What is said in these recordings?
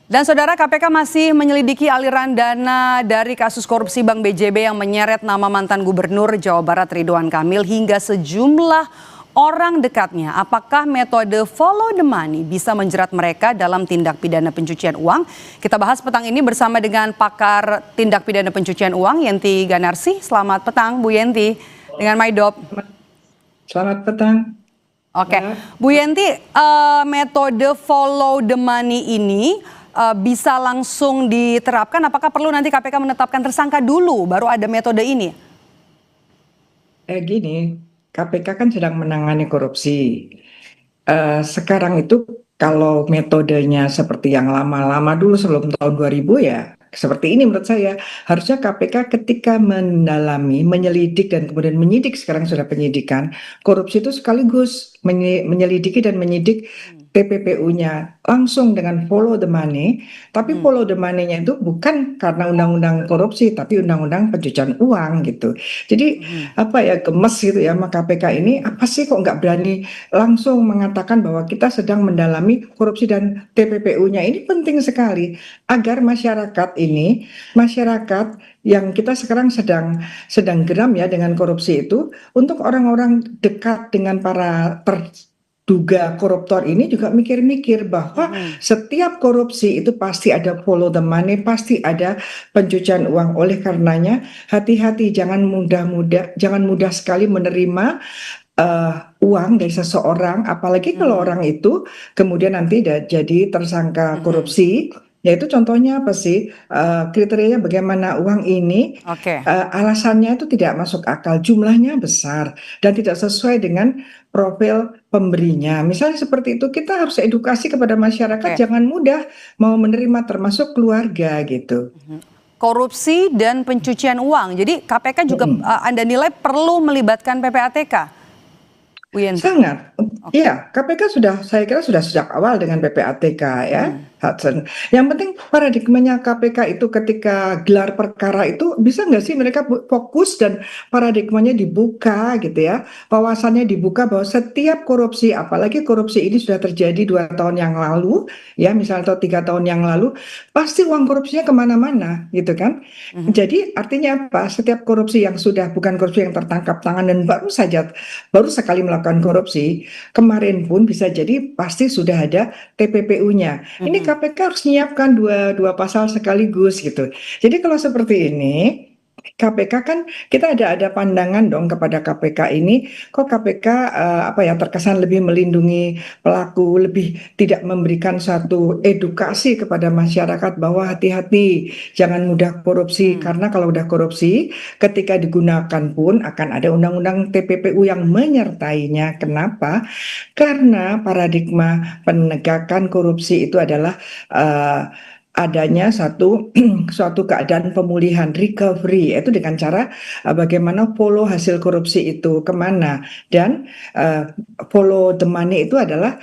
Dan saudara, KPK masih menyelidiki aliran dana dari kasus korupsi Bank BJB yang menyeret nama mantan Gubernur Jawa Barat Ridwan Kamil hingga sejumlah orang dekatnya. Apakah metode follow the money bisa menjerat mereka dalam tindak pidana pencucian uang? Kita bahas petang ini bersama dengan pakar tindak pidana pencucian uang Yenti Ganarsi. Selamat petang Bu Yenti dengan Maidop. Selamat petang. Oke, Bu Yenti, metode follow the money ini bisa langsung diterapkan? Apakah perlu nanti KPK menetapkan tersangka dulu baru ada metode ini? Gini, KPK kan sedang menangani korupsi. Sekarang itu kalau metodenya seperti yang lama-lama dulu sebelum tahun 2000 ya seperti ini menurut saya. Harusnya KPK ketika mendalami, menyelidik dan kemudian menyidik, sekarang sudah penyidikan, korupsi itu sekaligus menyelidiki dan menyidik TPPU-nya langsung dengan follow the money, tapi follow the money-nya itu bukan karena undang-undang korupsi, tapi undang-undang pencucian uang gitu. Jadi apa ya, gemes gitu ya sama KPK ini, apa sih kok nggak berani langsung mengatakan bahwa kita sedang mendalami korupsi dan TPPU-nya. Ini penting sekali agar masyarakat yang kita sekarang sedang geram ya dengan korupsi itu, untuk orang-orang dekat dengan para terduga koruptor ini juga mikir-mikir bahwa setiap korupsi itu pasti ada follow the money, pasti ada pencucian uang. Oleh karenanya hati-hati, jangan mudah sekali menerima uang dari seseorang, apalagi kalau orang itu kemudian nanti jadi tersangka korupsi. Yaitu contohnya apa sih, kriterianya bagaimana uang ini alasannya itu tidak masuk akal, jumlahnya besar dan tidak sesuai dengan profil pemberinya. Misalnya seperti itu, kita harus edukasi kepada masyarakat jangan mudah mau menerima, termasuk keluarga gitu. Korupsi dan pencucian uang, jadi KPK juga Anda nilai perlu melibatkan PPATK? Sangat, iya, KPK saya kira sudah sejak awal dengan PPATK ya, Hudson. Yang penting paradigmanya KPK itu ketika gelar perkara itu bisa nggak sih mereka fokus dan paradigmanya dibuka gitu ya, wawasannya dibuka bahwa setiap korupsi, apalagi korupsi ini sudah terjadi 2 tahun yang lalu ya, misalnya atau 3 tahun yang lalu, pasti uang korupsinya kemana-mana gitu kan. Jadi artinya apa? Setiap korupsi yang sudah bukan korupsi yang tertangkap tangan dan baru sekali melakukan korupsi, kemarin pun bisa jadi pasti sudah ada TPPU-nya. Ini KPK harus menyiapkan dua pasal sekaligus gitu. Jadi kalau seperti ini, KPK kan kita ada pandangan dong kepada KPK ini, kok KPK terkesan lebih melindungi pelaku, lebih tidak memberikan satu edukasi kepada masyarakat bahwa hati-hati jangan mudah korupsi, karena kalau udah korupsi ketika digunakan pun akan ada undang-undang TPPU yang menyertainya. Kenapa? Karena paradigma penegakan korupsi itu adalah adanya suatu keadaan pemulihan, recovery, yaitu dengan cara bagaimana follow hasil korupsi itu kemana, dan follow the money itu adalah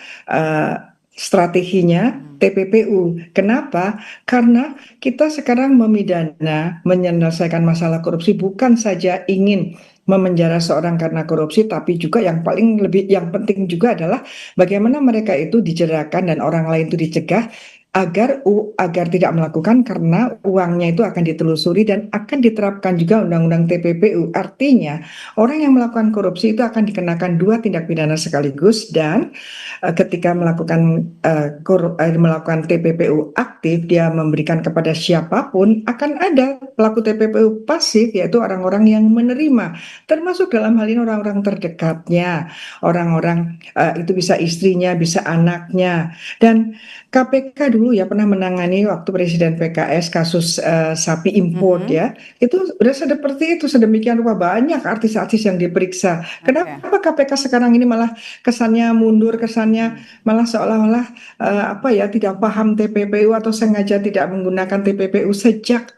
strateginya TPPU. Kenapa? Karena kita sekarang memidana, menyelesaikan masalah korupsi bukan saja ingin memenjara seorang karena korupsi, tapi juga yang penting juga adalah bagaimana mereka itu dijeratkan dan orang lain itu dicegah agar tidak melakukan, karena uangnya itu akan ditelusuri dan akan diterapkan juga undang-undang TPPU. Artinya orang yang melakukan korupsi itu akan dikenakan 2 tindak pidana sekaligus, dan ketika melakukan TPPU aktif, dia memberikan kepada siapapun, akan ada pelaku TPPU pasif, yaitu orang-orang yang menerima, termasuk dalam hal ini orang-orang terdekatnya, orang-orang itu bisa istrinya, bisa anaknya. Dan KPK dulu ya pernah menangani waktu Presiden PKS kasus sapi import ya, itu udah seperti itu, sedemikian rupa banyak artis-artis yang diperiksa. Kenapa KPK sekarang ini malah kesannya mundur, kesannya malah seolah-olah tidak paham TPPU atau sengaja tidak menggunakan TPPU sejak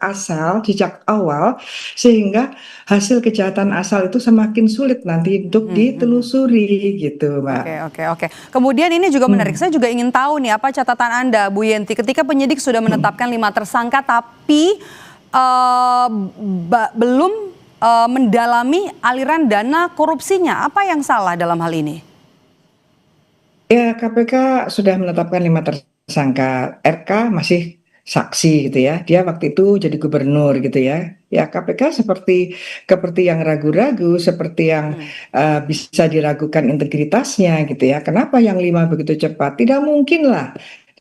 awal, sehingga hasil kejahatan asal itu semakin sulit nanti untuk ditelusuri gitu, Mbak. Oke. Kemudian ini juga menarik, saya juga ingin tahu nih apa catatan Anda, Bu Yenti, ketika penyidik sudah menetapkan 5 tersangka tapi belum mendalami aliran dana korupsinya, apa yang salah dalam hal ini? Ya, KPK sudah menetapkan 5 tersangka, RK masih saksi gitu ya. Dia waktu itu jadi gubernur gitu ya. Ya KPK seperti yang ragu-ragu, seperti yang bisa diragukan integritasnya gitu ya. Kenapa yang 5 begitu cepat? Tidak mungkin lah.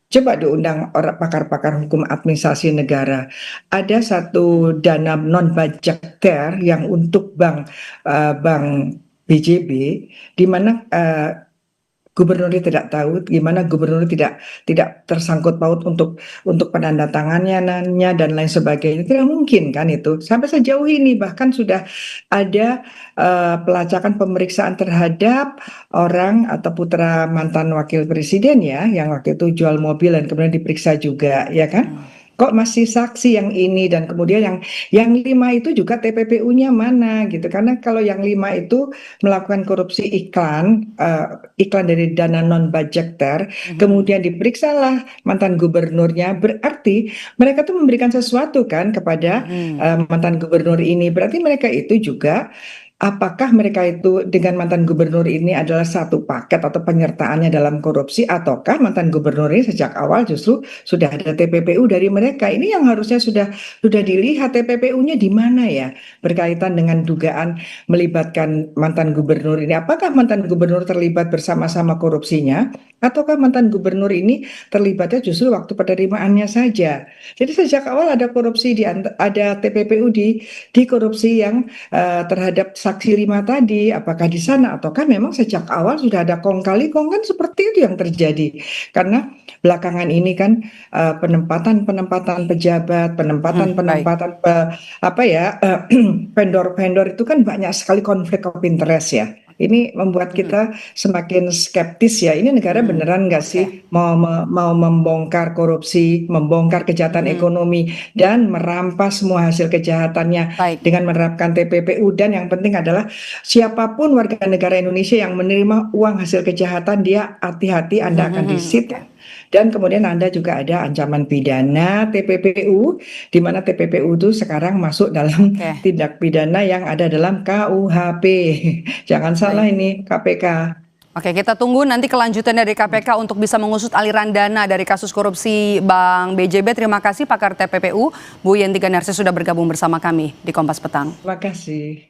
Coba diundang orang pakar-pakar hukum administrasi negara. Ada satu dana non budgeter yang untuk bank BJB, di mana gubernurnya tidak tahu, gimana gubernur tidak tersangkut paut untuk penandatangannya dan lain sebagainya. Tidak mungkin kan itu. Sampai sejauh ini bahkan sudah ada pelacakan pemeriksaan terhadap orang atau putra mantan wakil presiden ya, yang waktu itu jual mobil dan kemudian diperiksa juga, ya kan? Kok masih saksi yang ini dan kemudian yang 5 itu juga TPPU-nya mana gitu? Karena kalau yang 5 itu melakukan korupsi iklan dari dana non budgeter, kemudian diperiksalah mantan gubernurnya, berarti mereka tuh memberikan sesuatu kan kepada mantan gubernur ini. Berarti mereka itu juga, apakah mereka itu dengan mantan gubernur ini adalah satu paket atau penyertaannya dalam korupsi, ataukah mantan gubernur ini sejak awal justru sudah ada TPPU dari mereka? Ini yang harusnya sudah dilihat TPPU-nya di mana ya, berkaitan dengan dugaan melibatkan mantan gubernur ini. Apakah mantan gubernur terlibat bersama-sama korupsinya, ataukah mantan gubernur ini terlibatnya justru waktu penerimaannya saja? Jadi sejak awal ada korupsi ada TPPU di korupsi yang terhadap saksi 5 tadi, apakah di sana ataukah memang sejak awal sudah ada kong kali kong, kan seperti itu yang terjadi. Karena belakangan ini kan penempatan pejabat, penempatan vendor-vendor itu kan banyak sekali konflik of interest ya. Ini membuat kita semakin skeptis ya. Ini negara beneran nggak sih mau membongkar korupsi, membongkar kejahatan ekonomi dan merampas semua hasil kejahatannya dengan menerapkan TPPU, dan yang penting adalah siapapun warga negara Indonesia yang menerima uang hasil kejahatan, dia hati-hati, Anda akan disita. Dan kemudian Anda juga ada ancaman pidana TPPU, di mana TPPU itu sekarang masuk dalam tindak pidana yang ada dalam KUHP. Jangan salah ini KPK. Oke, kita tunggu nanti kelanjutan dari KPK untuk bisa mengusut aliran dana dari kasus korupsi Bank BJB. Terima kasih pakar TPPU, Bu Yenti Ganarsi sudah bergabung bersama kami di Kompas Petang. Terima kasih.